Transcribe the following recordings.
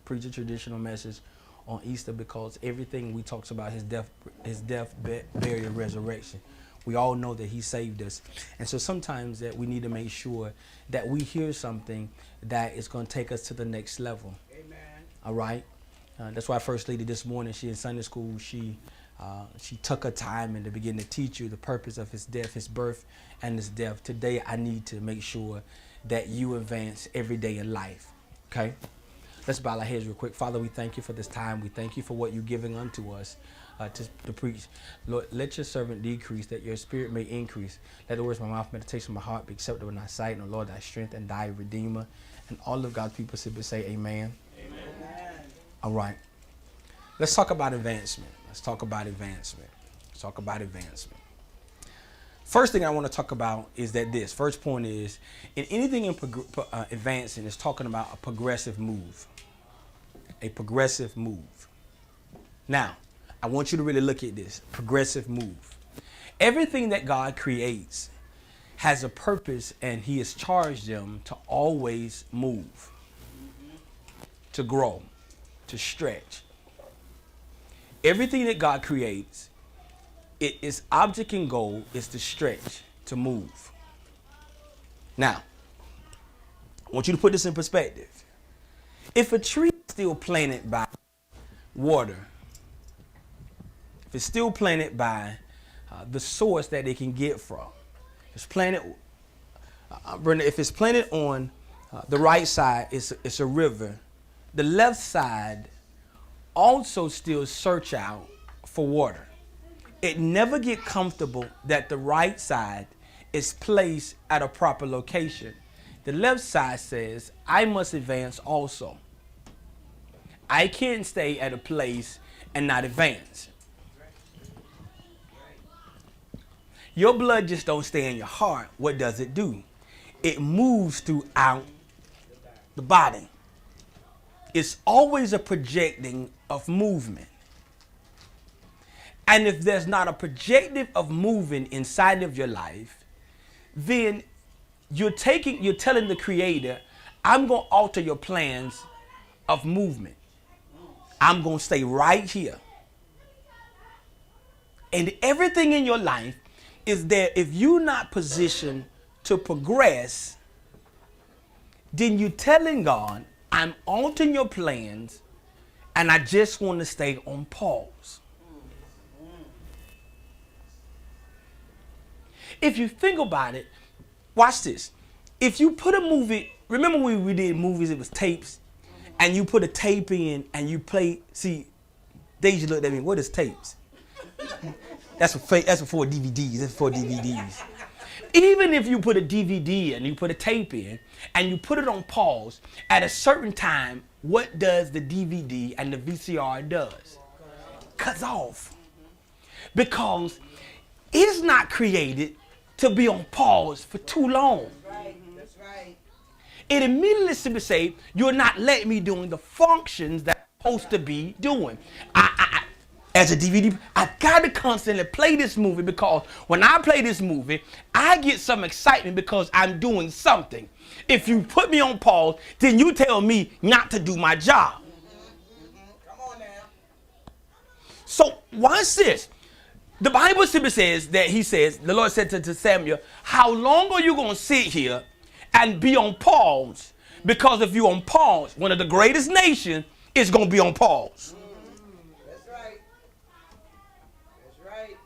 preach a traditional message on Easter because everything we talks about his death, burial, resurrection. We all know that he saved us. And so sometimes that we need to make sure that we hear something that is going to take us to the next level. Amen. All right. That's why First Lady this morning, she in Sunday school, she took her time and to begin to teach you the purpose of his death, his birth, and his death. Today, I need to make sure that you advance every day in life. Okay? Let's bow our heads real quick. Father, we thank you for this time. We thank you for what you're giving unto us to preach. Lord, let your servant decrease, that your spirit may increase. Let the words of my mouth, meditation of my heart be acceptable in thy sight. And Lord, thy strength and thy redeemer. And all of God's people simply say amen. Amen. All right. Let's talk about advancement. Let's talk about advancement. Let's talk about advancement. First thing I want to talk about is that this. First point is, in anything in advancing, is talking about a progressive move. A progressive move. Now, I want you to really look at this. Progressive move. Everything that God creates has a purpose, and he has charged them to always move, to grow, to stretch. Everything that God creates, its object and goal is to stretch, to move. Now, I want you to put this in perspective. If a tree is still planted by water, if it's still planted by the source that it can get from, it's planted, Brenda, if it's planted on the right side, it's a river. The left side also still search out for water. It never get comfortable that the right side is placed at a proper location. The left side says, I must advance also. I can't stay at a place and not advance. Your blood just don't stay in your heart. What does it do? It moves throughout the body. It's always a projecting of movement. And if there's not a projective of moving inside of your life, then you're telling the Creator, I'm going to alter your plans of movement. I'm going to stay right here. And everything in your life is that if you're not positioned to progress, then you're telling God, I'm altering your plans and I just want to stay on pause. If you think about it, watch this. If you put a movie, remember when we did movies, it was tapes, and you put a tape in and you play, see, Deja looked at me, what is tapes? That's before DVDs, that's before DVDs. Even if you put a DVD and you put a tape in and you put it on pause, at a certain time, what does the DVD and the VCR does? Cuts off. Because it's not created to be on pause for too long. That's right. It immediately simply say, you're not letting me doing the functions that I'm supposed to be doing. As a DVD, I got to constantly play this movie because when I play this movie, I get some excitement because I'm doing something. If you put me on pause, then you tell me not to do my job. Come on now. So watch this. The Bible simply says that the Lord said to Samuel, how long are you going to sit here and be on pause? Because if you're on pause, one of the greatest nations is going to be on pause. That's right. That's right.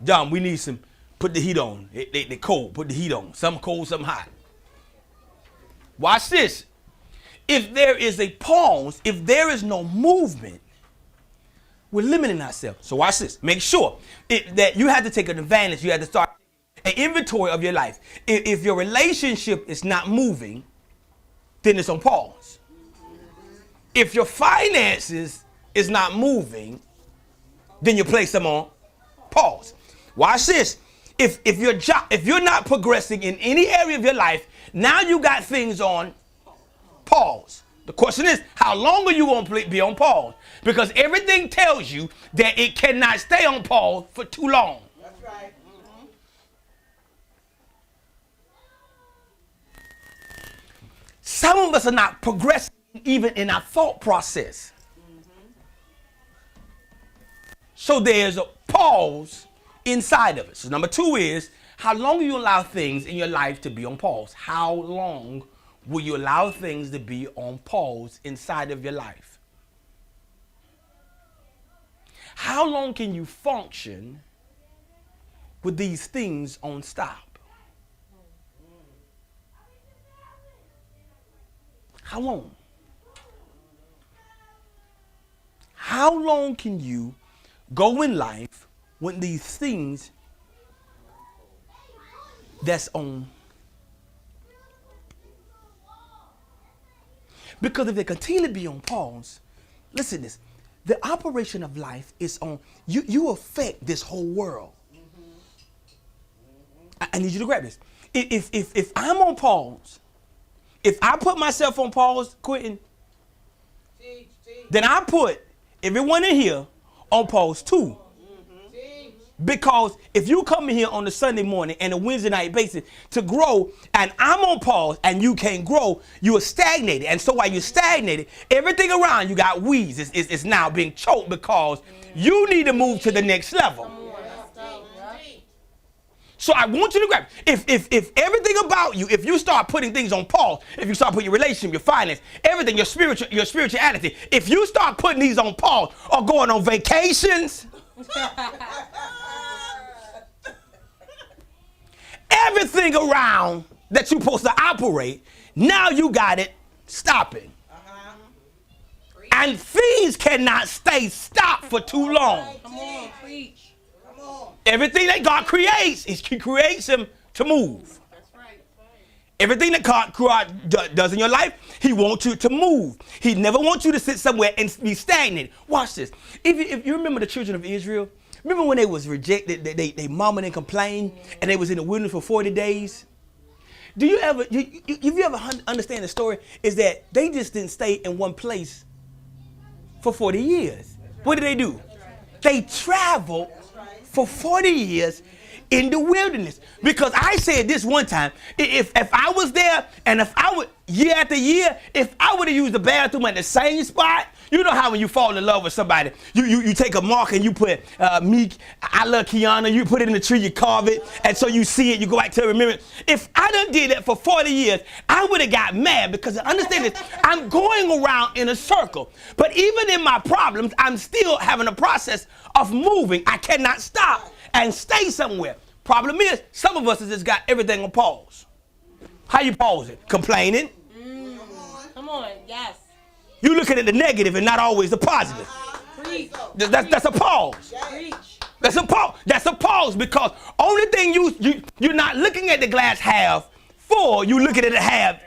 John, we need some, put the heat on. They cold, put the heat on. Some cold, some hot. Watch this. If there is a pause, if there is no movement, we're limiting ourselves. So watch this. Make sure that you have to take an advantage. You have to start an inventory of your life. If your relationship is not moving, then it's on pause. If your finances is not moving, then you place them on pause. Watch this. If you're not progressing in any area of your life, now you got things on pause. The question is, how long are you going to be on pause? Because everything tells you that it cannot stay on pause for too long. That's right. Mm-hmm. Some of us are not progressing even in our thought process. So there's a pause inside of it. So number 2 is, how long will you allow things in your life to be on pause? How long will you allow things to be on pause inside of your life? How long can you function with these things on stop? How long? How long can you go in life when these things that's on? Because if they continue to be on pause, listen to this, the operation of life is on, you affect this whole world. I need you to grab this. If I'm on pause, if I put myself on pause, Quentin, then I put everyone in here on pause too. Because if you come in here on a Sunday morning and a Wednesday night basis to grow, and I'm on pause and you can't grow, you are stagnated. And so while you're stagnated, everything around you got weeds. It's now being choked because you need to move to the next level. So I want you to grab it. If everything about you, if you start putting things on pause, if you start putting your relationship, your finance, everything, your spirituality, if you start putting these on pause or going on vacations, everything around that you're supposed to operate, now you got it stopping. And things cannot stay stopped for too long. Come on, preach. Everything that God creates, He creates them to move. That's right. Everything that God does in your life, He wants you to move. He never wants you to sit somewhere and be stagnant. Watch this. If you remember the children of Israel, remember when they was rejected, they murmured and complained, and they was in the wilderness for 40 days? Do you ever, if you ever understand the story, is that they just didn't stay in one place for 40 years. What did they do? They traveled for 40 years in the wilderness. Because I said this one time, if I was there and if I would, year after year, if I would have used the bathroom at the same spot, you know how when you fall in love with somebody, you take a mark and you put me, I love Kiana, you put it in the tree, you carve it, and so you see it, you go back to remember it. If I done did that for 40 years, I would have got mad because understand this, I'm going around in a circle. But even in my problems, I'm still having a process of moving. I cannot stop and stay somewhere. Problem is, some of us has just got everything on pause. How you pause it? Complaining. Come on, yes. You looking at the negative and not always the positive. Preach. That's a pause. Preach. That's a pause. That's a pause because only thing you're not looking at the glass half full, you looking at it half.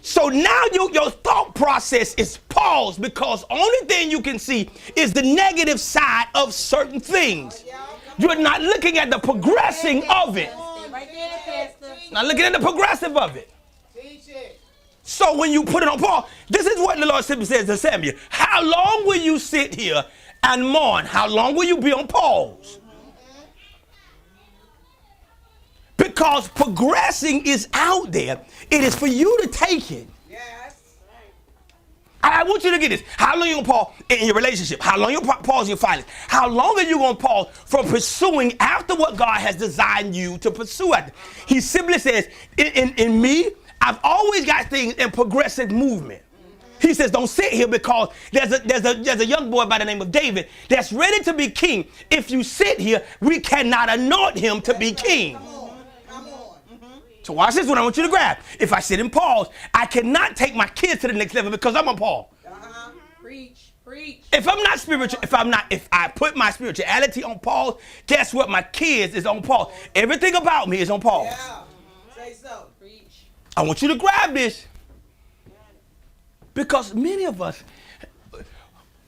So now your thought process is paused because only thing you can see is the negative side of certain things. You're not looking at the progressing of it. Stay right there, Pastor. Not looking at the progressive of it. So when you put it on pause, this is what the Lord simply says to Samuel. How long will you sit here and mourn? How long will you be on pause? Because progressing is out there. It is for you to take it. I want you to get this. How long are you going to pause in your relationship? How long are you going to pause in your finance? How long are you going to pause from pursuing after what God has designed you to pursue after? He simply says, in me, I've always got things in progressive movement. He says, don't sit here because there's a young boy by the name of David that's ready to be king. If you sit here, we cannot anoint him to be king. So watch this one I want you to grab. If I sit in pause, I cannot take my kids to the next level because I'm on pause. Preach, preach. If I'm not spiritual, if I put my spirituality on pause, guess what? My kids is on pause. Everything about me is on pause. Yeah. Say so. Preach. I want you to grab this because many of us,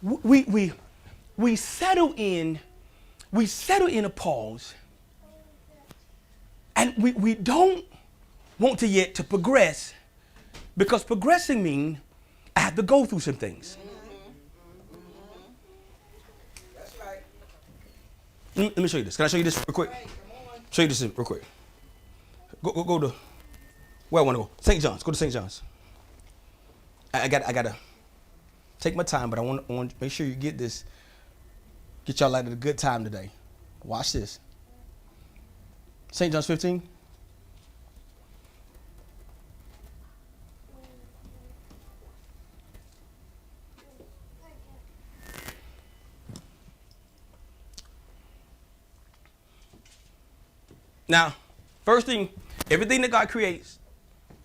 we settle in a pause, and we don't want to yet to progress because progressing means I have to go through some things. That's right. Let me show you this. Can I show you this real quick? Show you this real quick. Go to where I want to go. St. John's. Go to St. John's. I got take my time, but I want to make sure you get this. Get y'all at a good time today. Watch this. St. John's 15. Now, first thing, everything that God creates,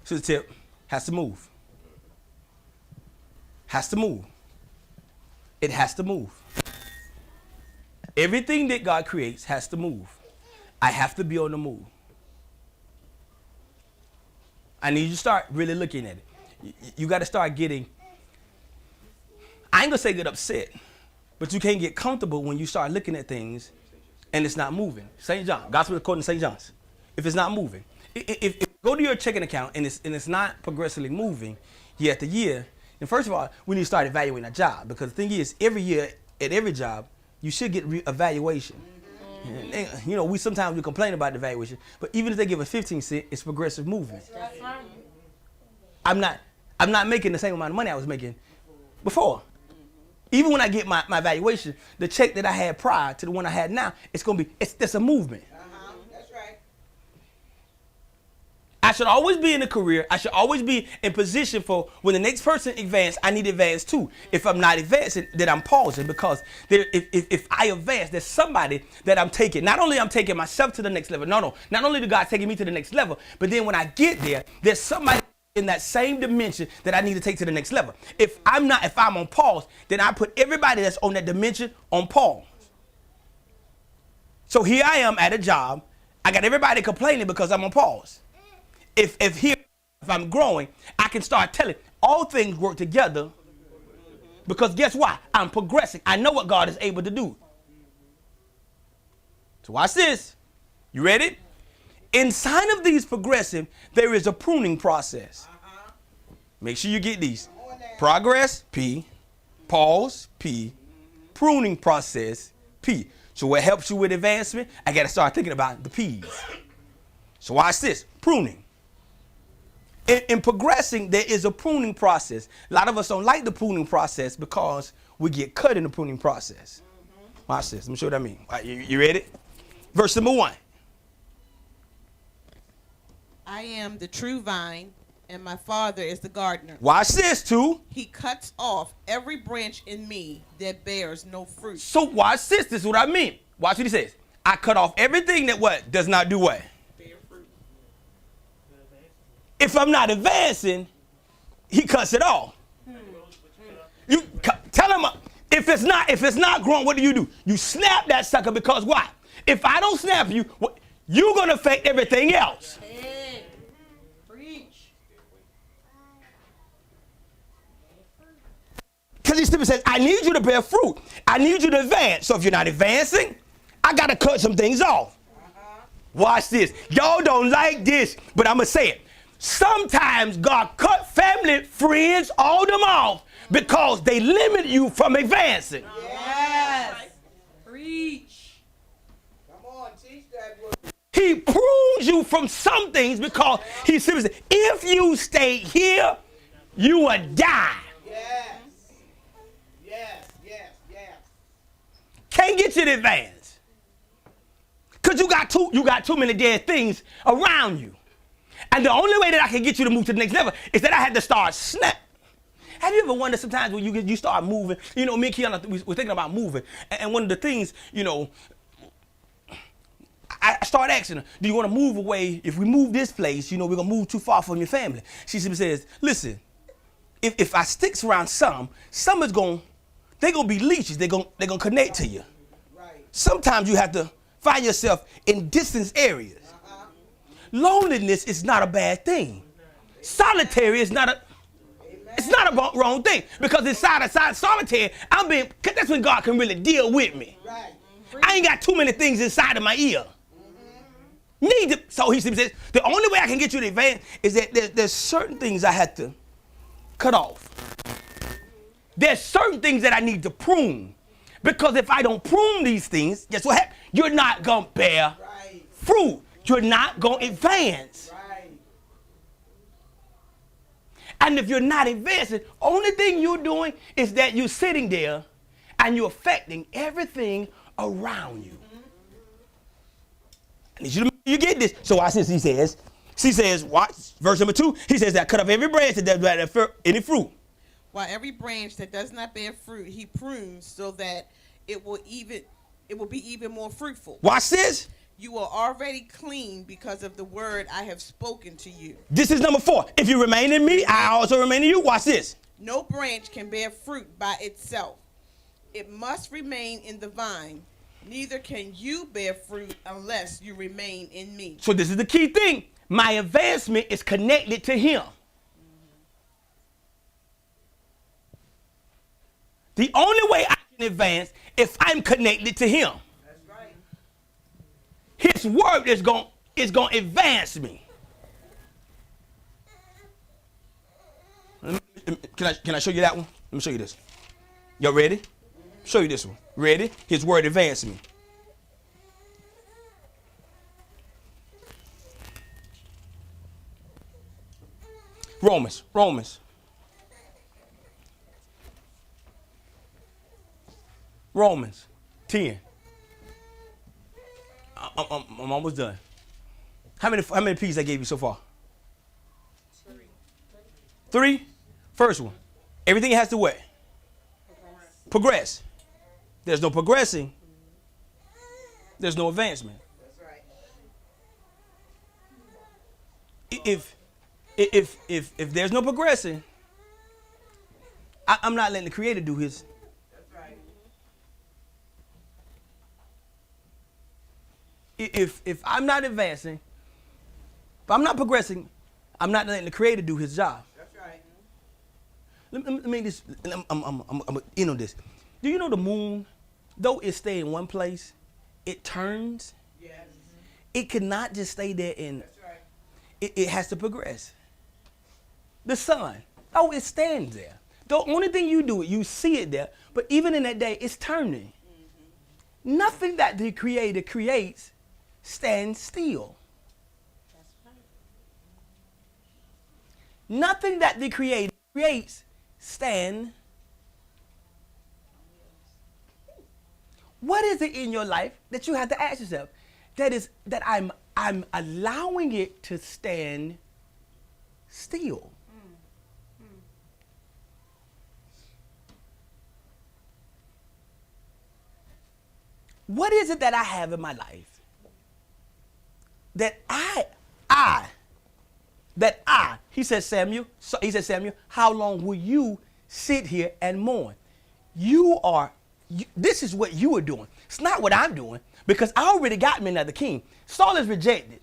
to the tip, has to move. Has to move. It has to move. Everything that God creates has to move. I have to be on the move. I need you to start really looking at it. You got to start getting, I ain't going to say get upset, but you can't get comfortable when you start looking at things and it's not moving. St. John, Gospel according to St. John's. If it's not moving. If you go to your checking account and it's not progressively moving year after year, then first of all, we need to start evaluating our job. Because the thing is, every year at every job, you should get evaluation. And, you know, we complain about the evaluation, but even if they give us 15 cents, it's progressive movement. That's right. I'm not making the same amount of money I was making before. Even when I get my evaluation, the check that I had prior to the one I had now, it's a movement. That's right. I should always be in a career. I should always be in position for when the next person advances, I need to advance too. If I'm not advancing, then I'm pausing because if I advance, there's somebody that I'm taking. Not only I'm taking myself to the next level. No. Not only the God's taking me to the next level, but then when I get there, there's somebody in that same dimension that I need to take to the next level. If I'm on pause, then I put everybody that's on that dimension on pause. So here I am at a job. I got everybody complaining because I'm on pause. If I'm growing, I can start telling all things work together because guess what? I'm progressing. I know what God is able to do. So watch this. You ready? Inside of these progressive, there is a pruning process. Make sure you get these. Progress, P. Pause, P. Pruning process, P. So what helps you with advancement? I got to start thinking about the P's. So watch this. Pruning. In progressing, there is a pruning process. A lot of us don't like the pruning process because we get cut in the pruning process. Watch this. Let me show you what I mean. All right, you ready? Verse number 1. I am the true vine, and my Father is the gardener. Watch this, too. He cuts off every branch in me that bears no fruit. So watch this. This is what I mean. Watch what he says. I cut off everything that what? Does not do what? Bear fruit. If I'm not advancing, he cuts it off. You tell him if it's not growing, what do? You snap that sucker because why? If I don't snap you, you're gonna affect everything else. Hey, preach. Because he simply says, I need you to bear fruit. I need you to advance. So if you're not advancing, I gotta cut some things off. Watch this. Y'all don't like this, but I'm gonna say it. Sometimes God cut family, friends, all them off because they limit you from advancing. Yes. Preach. Come on, teach that word. He prunes you from some things because he simply says, if you stay here, you will die. Yes. Yes, yes, yes. Can't get you to advance. Because you got too many dead things around you. And the only way that I can get you to move to the next level is that I had to start snap. Have you ever wondered sometimes when you start moving? You know, me and Kiana, we're thinking about moving. And one of the things, you know, I start asking her, do you want to move away? If we move this place, you know, we're going to move too far from your family. She simply says, listen, if I sticks around some is going to, they're going to be leeches. They're going to connect to you. Right. Sometimes you have to find yourself in distance areas. Loneliness is not a bad thing. Solitary is not a wrong thing. Because inside solitary, that's when God can really deal with me. Right. I ain't got too many things inside of my ear. So he says, the only way I can get you to advance is that there's certain things I have to cut off. There's certain things that I need to prune. Because if I don't prune these things, guess what happens? You're not going to bear fruit. You're not going to advance. Right. And if you're not advancing, only thing you're doing is that you're sitting there and you're affecting everything around you. I need you get this. So watch this. He says, watch, verse number 2, he says that cut off every branch that does not bear any fruit. While every branch that does not bear fruit, he prunes so that it will be even more fruitful. Watch this. You are already clean because of the word I have spoken to you. This is number 4. If you remain in me, I also remain in you. Watch this. No branch can bear fruit by itself. It must remain in the vine. Neither can you bear fruit unless you remain in me. So this is the key thing. My advancement is connected to him. The only way I can advance if I'm connected to him. That's right. His word is going to advance me. Can I show you that one? Let me show you this. Y'all ready? Show you this one. Ready? His word advanced me. Romans 10. I'm almost done. How many pieces I gave you so far? 3. First one. Everything has to what? Progress. There's no progressing. There's no advancement. That's right. If there's no progressing, I'm not letting the Creator do his. That's right. If I'm not advancing, if I'm not progressing, I'm not letting the Creator do his job. That's right. Let me just. I'm in on this. Do you know the moon, though it stay in one place, it turns. Yes. It cannot just stay there and That's right. it has to progress. The sun, oh, it stands there. The only thing you do, you see it there, but even in that day, it's turning. Mm-hmm. Nothing that the Creator creates stands still. Nothing that the Creator creates stands. What is it in your life that you have to ask yourself? That I'm allowing it to stand still. What is it that I have in my life that he said, Samuel, how long will you sit here and mourn? This is what you are doing. It's not what I'm doing, because I already got me another king. Saul is rejected.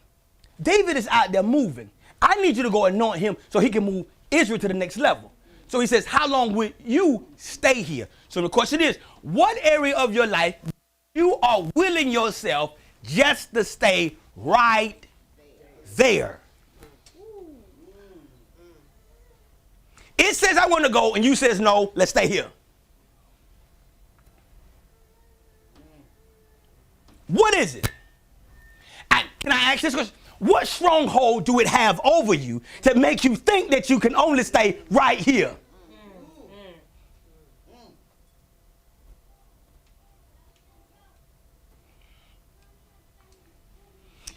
David is out there moving. I need you to go anoint him so he can move Israel to the next level. So he says, how long will you stay here? So the question is, what area of your life you are willing yourself just to stay right there? It says I want to go and you says no, let's stay here. What is it? And can I ask this question? What stronghold do it have over you to make you think that you can only stay right here?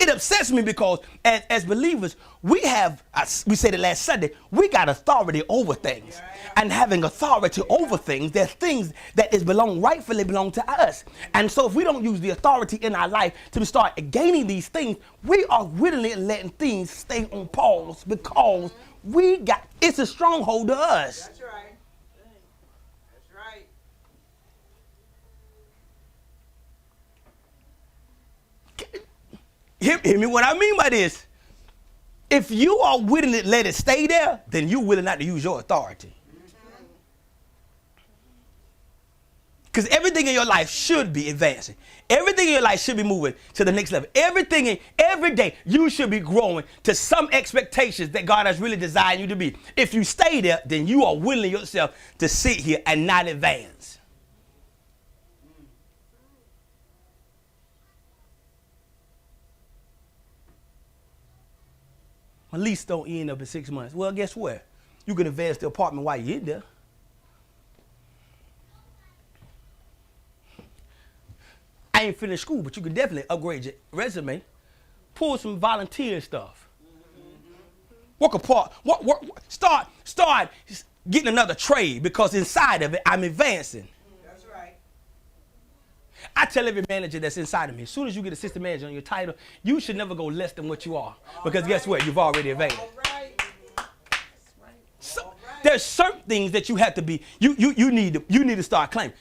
It upsets me because as believers, we said it last Sunday, we got authority over things. And having authority over things, there's things that rightfully belong to us. And so if we don't use the authority in our life to start gaining these things, we are willingly letting things stay on pause because it's a stronghold to us. That's right. That's right. Hear me what I mean by this. If you are willing to let it stay there, then you're willing not to use your authority. Because everything in your life should be advancing. Everything in your life should be moving to the next level. Every day, you should be growing to some expectations that God has really designed you to be. If you stay there, then you are willing yourself to sit here and not advance. My lease don't end up in 6 months. Well, guess what? You can advance the apartment while you're in there. I ain't finished school, but you can definitely upgrade your resume. Pull some volunteer stuff. Work a part. Start getting another trade, because inside of it, I'm advancing. That's right. I tell every manager that's inside of me, as soon as you get assistant manager on your title, you should never go less than what you are. Because guess what? You've already advanced. All right. So, there's certain things that you have to be, you need to start claiming.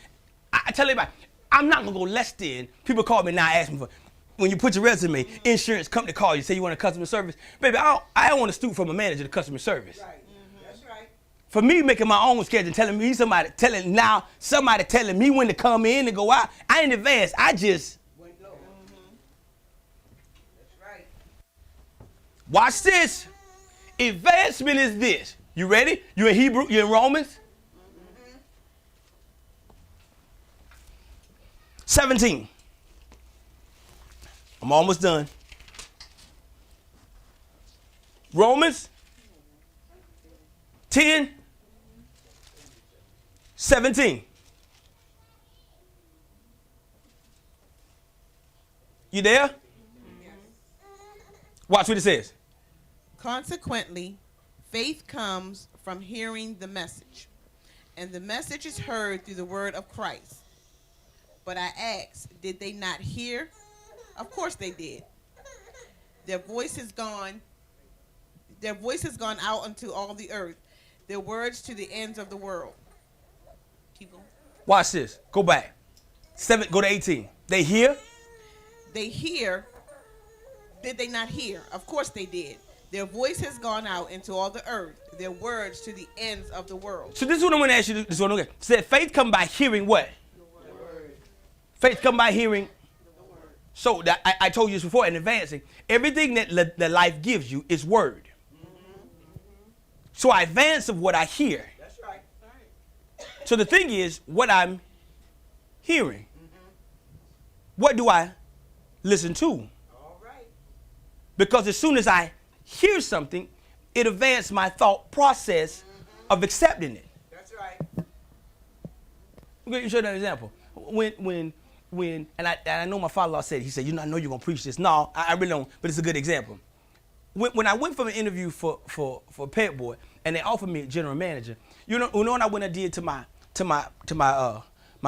I tell everybody, I'm not gonna go less than. People call me now, ask me for, when you put your resume, insurance company call you, say you want a customer service. Baby, I don't want to stoop from a manager to customer service. Right. That's right. For me, making my own schedule, telling somebody telling me when to come in and go out, I ain't advanced. I just Went low. That's right. watch this. Advancement is this. You ready? You in Hebrew? You in Romans? 17. I'm almost done. Romans 10, 17. You there? Watch what it says. Consequently, faith comes from hearing the message, and the message is heard through the word of Christ. But I ask, did they not hear? Of course they did. Their voice has gone out unto all the earth, their words to the ends of the world. Keep going. Watch this. Go back. 7. Go to 18. They hear. They hear. Did they not hear? Of course they did. Their voice has gone out into all the earth, their words to the ends of the world. So this is what I'm going to ask you. This is what I'm going to say. Faith come by hearing what? The word. Faith come by hearing. So that I told you this before in advancing. Everything that life gives you is word. So I advance of what I hear. That's right. So the thing is, what I'm hearing. What do I listen to? All right. Because as soon as I hear something, it advances my thought process of accepting it. That's right. I'm going to show you an example. When I know my father-in-law said, he said, I know you're going to preach this. No, I really don't, but it's a good example. When I went for an interview for Pet Boy, and they offered me a general manager, you know what I went and did to my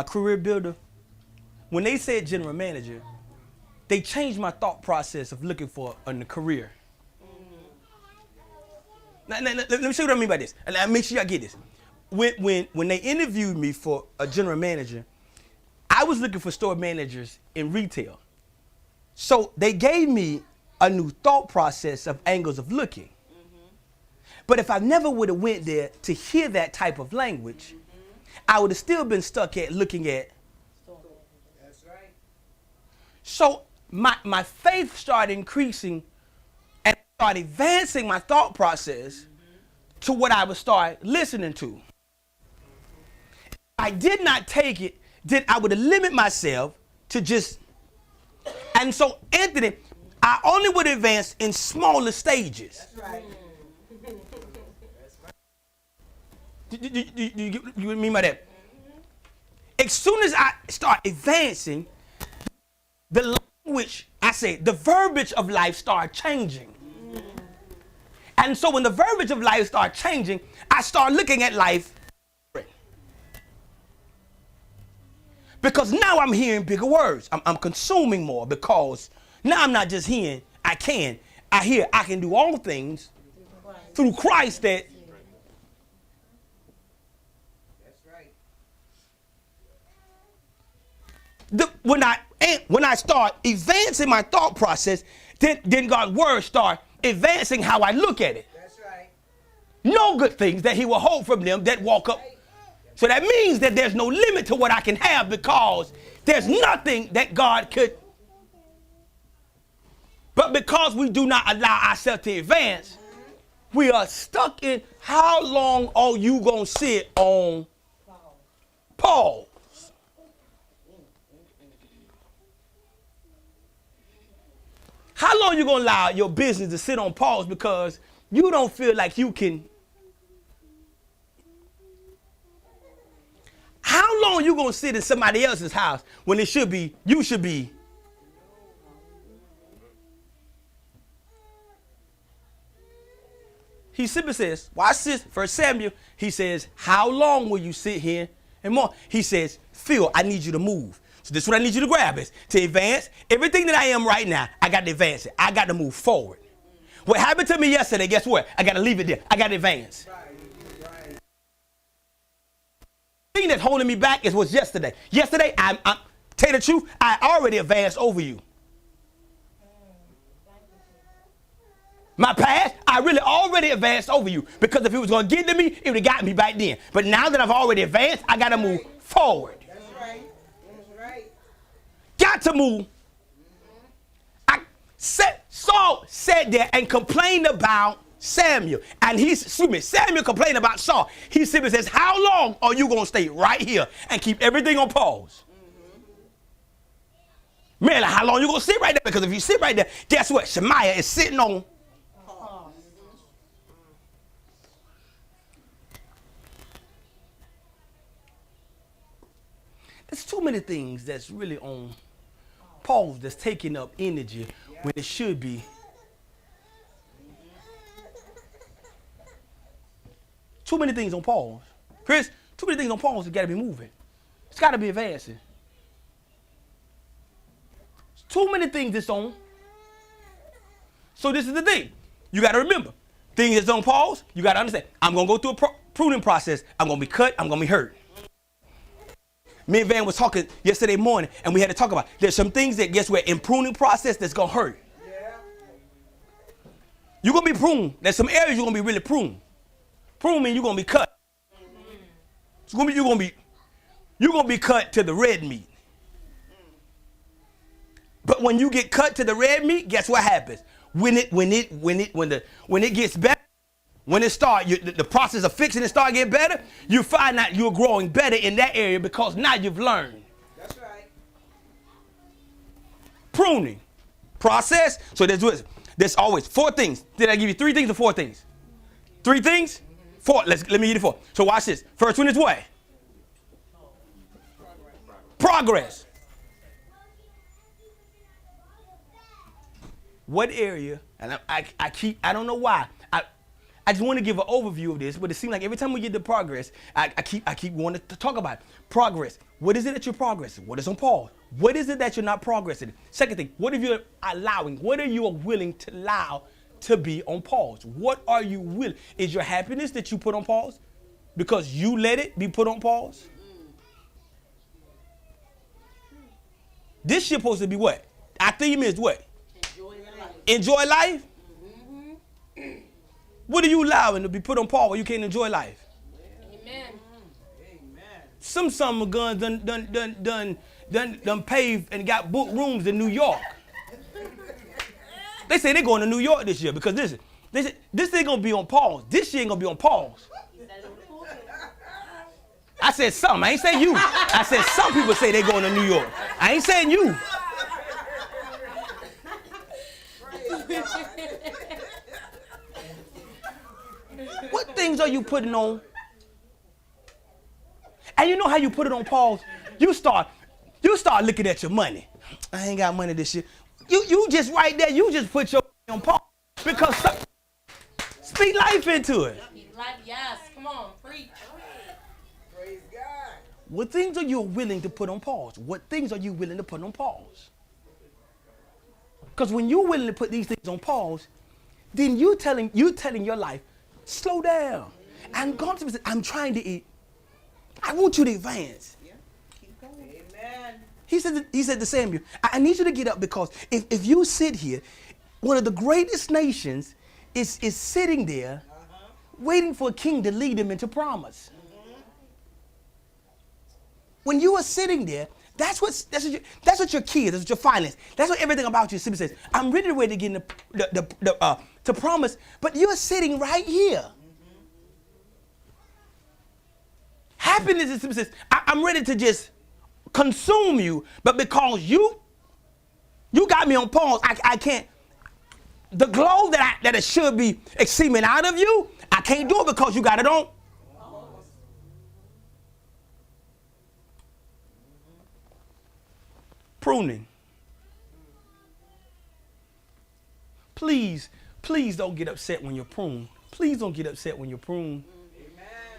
career builder? When they said general manager, they changed my thought process of looking for a career. Now, let me show you what I mean by this, and make sure y'all get this. When they interviewed me for a general manager, I was looking for store managers in retail. So they gave me a new thought process of angles of looking. But if I never would have went there to hear that type of language, I would have still been stuck at looking at. That's right. So my faith started increasing and started advancing my thought process to what I would start listening to. If I did not take it, then I would have limited myself to just. And so, Anthony, I only would advance in smaller stages. That's right. Do you get what I mean by that? As soon as I start advancing, the language, the verbiage of life start changing. And so when the verbiage of life start changing, I start looking at life different. Because now I'm hearing bigger words. I'm consuming more, because now I'm not just hearing, I hear I can do all things through Christ that. That's right. When I start advancing my thought process, then God's word start advancing how I look at it. That's right. No good things that he will hold from them that walk up. So that means that there's no limit to what I can have, because there's nothing that God could. But because we do not allow ourselves to advance, we are stuck in how long are you going to sit on pause? How long you going to allow your business to sit on pause because you don't feel like you can long you going to sit in somebody else's house when it should be, you should be? He simply says, watch this, 1 Samuel, he says, how long will you sit here and more? He says, Phil, I need you to move. So this is what I need you to grab is to advance. Everything that I am right now, I got to advance it. I got to move forward. What happened to me yesterday, guess what? I got to leave it there. I got to advance. The thing that's holding me back is what's yesterday. Yesterday, I'm tell you the truth, I already advanced over you. My past, I really already advanced over you. Because if it was going to get to me, it would have got me back then. But now that I've already advanced, I got to move forward. That's right. That's right. Got to move. Saul sat there and complained about Samuel. And Samuel complained about Saul. He simply says, how long are you going to stay right here and keep everything on pause? Man, like, how long you going to sit right there? Because if you sit right there, guess what? Shemaiah is sitting on. There's too many things that's really on pause that's taking up energy when it should be. Too many things on pause. Chris, too many things on pause that got to be moving. It's got to be advancing. Too many things that's on. So this is the thing. You got to remember. Things that's on pause, you got to understand. I'm going to go through a pruning process. I'm going to be cut. I'm going to be hurt. Me and Van was talking yesterday morning, and we had to talk about there's some things that, guess what, in pruning process that's going to hurt. Yeah. You're going to be pruned. There's some areas you're going to be really pruned. Prune means you're going to be cut. It's going to be, you're going to be cut to the red meat. But when you get cut to the red meat, guess what happens? When it gets better, when it starts, the process of fixing it start getting better, you find out you're growing better in that area because now you've learned. That's right. Pruning process. So there's always 4 things. Did I give you 3 things or 4 things? 3 things? 4. Let me give you 4. So watch this. First one is what? Progress. What area? And I don't know why. I just want to give an overview of this, but it seems like every time we get to progress, I keep wanting to talk about it. Progress. What is it that you're progressing? What is on pause? What is it that you're not progressing? Second thing, what are you allowing? What are you willing to allow to be on pause? What are you willing? Is your happiness that you put on pause because you let it be put on pause? This shit supposed to be what? Our theme is what? Enjoy your life. Enjoy life? What are you allowing to be put on pause where you can't enjoy life? Amen. Some summer guns done paved and got booked rooms in New York. They say they're going to New York this year because this ain't gonna be on pause. This shit ain't gonna be on pause. I said some. I ain't say you. I said some people say they're going to New York. I ain't saying you. What things are you putting on? And you know how you put it on pause? You start looking at your money. I ain't got money this year. You just right there, you just put your on pause. Because speak life into it. Life, yes. Come on, preach. Praise God. What things are you willing to put on pause? What things are you willing to put on pause? Because when you're willing to put these things on pause, then you telling your life, slow down. And God says, I'm trying to eat. I want you to advance. Yeah. Keep going. Amen. He said to Samuel, I need you to get up because if you sit here, one of the greatest nations is sitting there waiting for a king to lead them into promise. When you are sitting there, that's what your key is. That's what your finance. That's what everything about you simply says. I'm ready to get to promise, but you're sitting right here. Happiness is simply says, I'm ready to just consume you, but because you got me on pause, I can't. The glow that it should be exceeding out of you, I can't do it because you got it on. Pruning. Please don't get upset when you're pruned. Please don't get upset when you're pruned.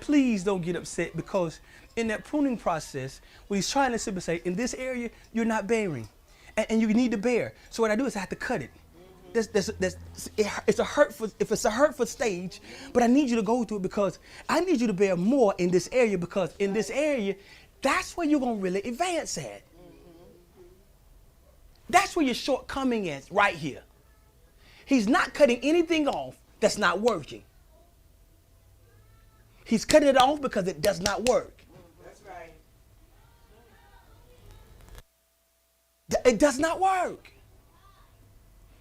Please don't get upset, because in that pruning process, what he's trying to simply say, in this area, you're not bearing. And you need to bear. So what I do is I have to cut it. It's a hurtful stage, but I need you to go through it, because I need you to bear more in this area, because in this area, that's where you're going to really advance at. That's where your shortcoming is, right here. He's not cutting anything off that's not working. He's cutting it off because it does not work. That's right. It does not work.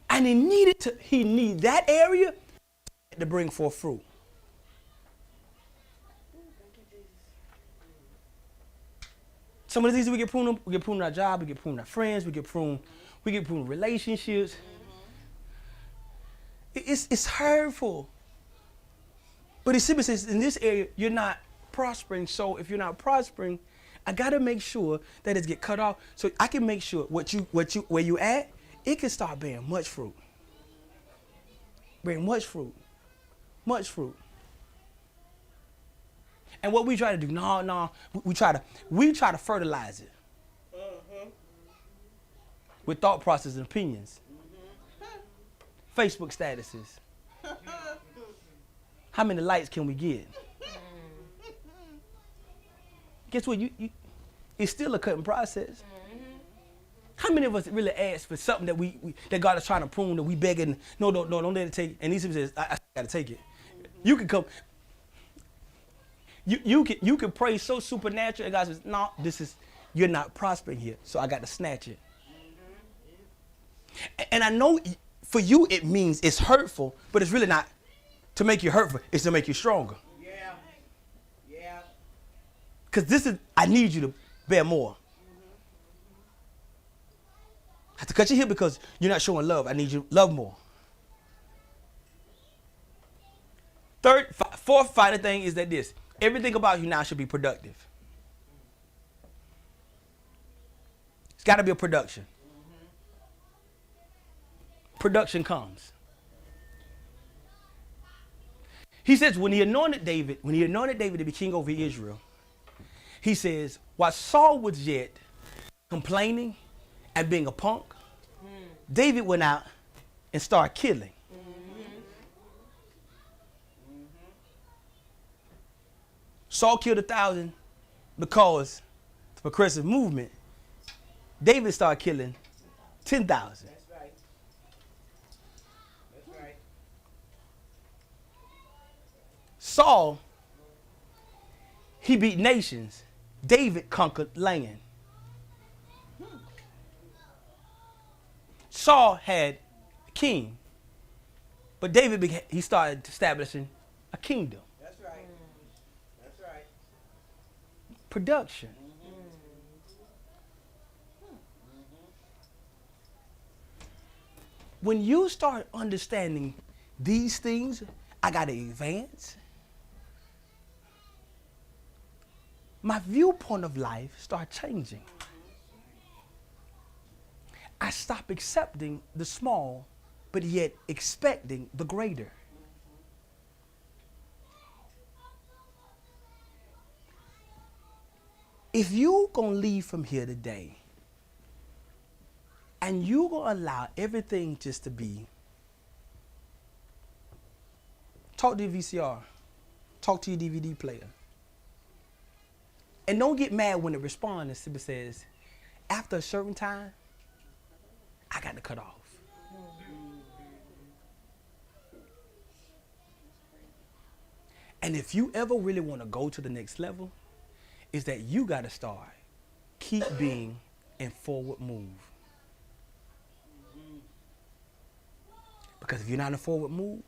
And he needs that area to bring forth fruit. Some of the things we get pruned our job, we get pruned our friends, we get pruned relationships. It's hurtful. But it simply says, in this area, you're not prospering. So if you're not prospering, I gotta make sure that it get cut off, so I can make sure where you at, it can start bearing much fruit. Bearing much fruit. Much fruit. And what we try to do, we try to fertilize it. With thought processes and opinions. Facebook statuses. How many likes can we get? Guess what? It's still a cutting process. How many of us really ask for something that God is trying to prune, that we begging, no, don't let it take it. And he says, I gotta take it. You can come. You can pray so supernatural, and God says, no, you're not prospering here, so I got to snatch it. And I know for you it means it's hurtful, but it's really not to make you hurtful. It's to make you stronger. Yeah. Because I need you to bear more. I have to cut you here because you're not showing love. I need you to love more. Fourth final thing is that everything about you now should be productive. It's got to be a production. Production comes. He says when he anointed David to be king over Israel, he says, while Saul was yet complaining and being a punk, David went out and started killing. Saul killed 1,000 because the progressive movement. David started killing 10,000. That's right. That's right. Saul, he beat nations. David conquered land. Saul had a king, but David he started establishing a kingdom. That's right. That's right. Production. When you start understanding these things, I got to advance. My viewpoint of life start changing. I stop accepting the small, but yet expecting the greater. If you gonna leave from here today and you gonna allow everything just to be, talk to your VCR, talk to your DVD player, and don't get mad when it responds and simply says, after a certain time, I got to cut off. And if you ever really want to go to the next level, is that you got to start, keep being in forward move. Because if you're not in a forward move,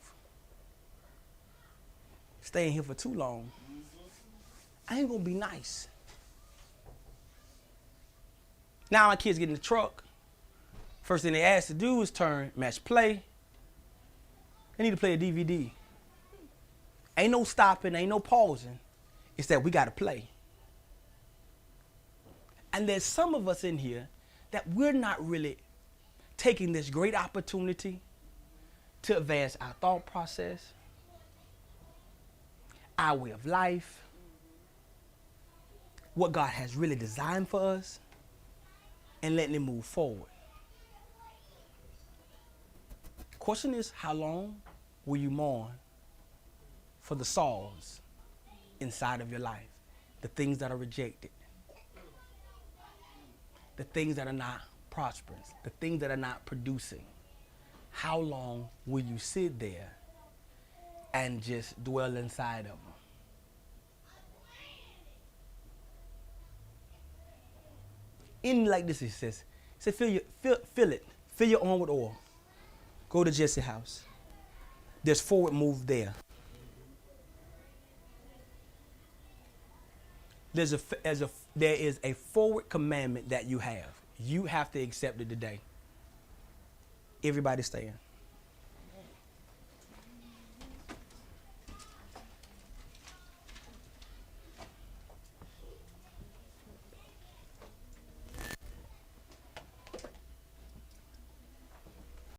staying here for too long, I ain't going to be nice. Now my kids get in the truck. First thing they ask to do is turn match play. They need to play a DVD. Ain't no stopping, ain't no pausing. It's that we got to play. And there's some of us in here that we're not really taking this great opportunity to advance our thought process, our way of life, what God has really designed for us, and letting it move forward. Question is, how long will you mourn for the Sauls inside of your life? The things that are rejected, the things that are not prosperous, the things that are not producing. How long will you sit there and just dwell inside of them? In like this, it says, fill it, fill your arm with oil. Go to Jesse's house. There's forward move there. There is a forward commandment that you have. You have to accept it today. Everybody stand.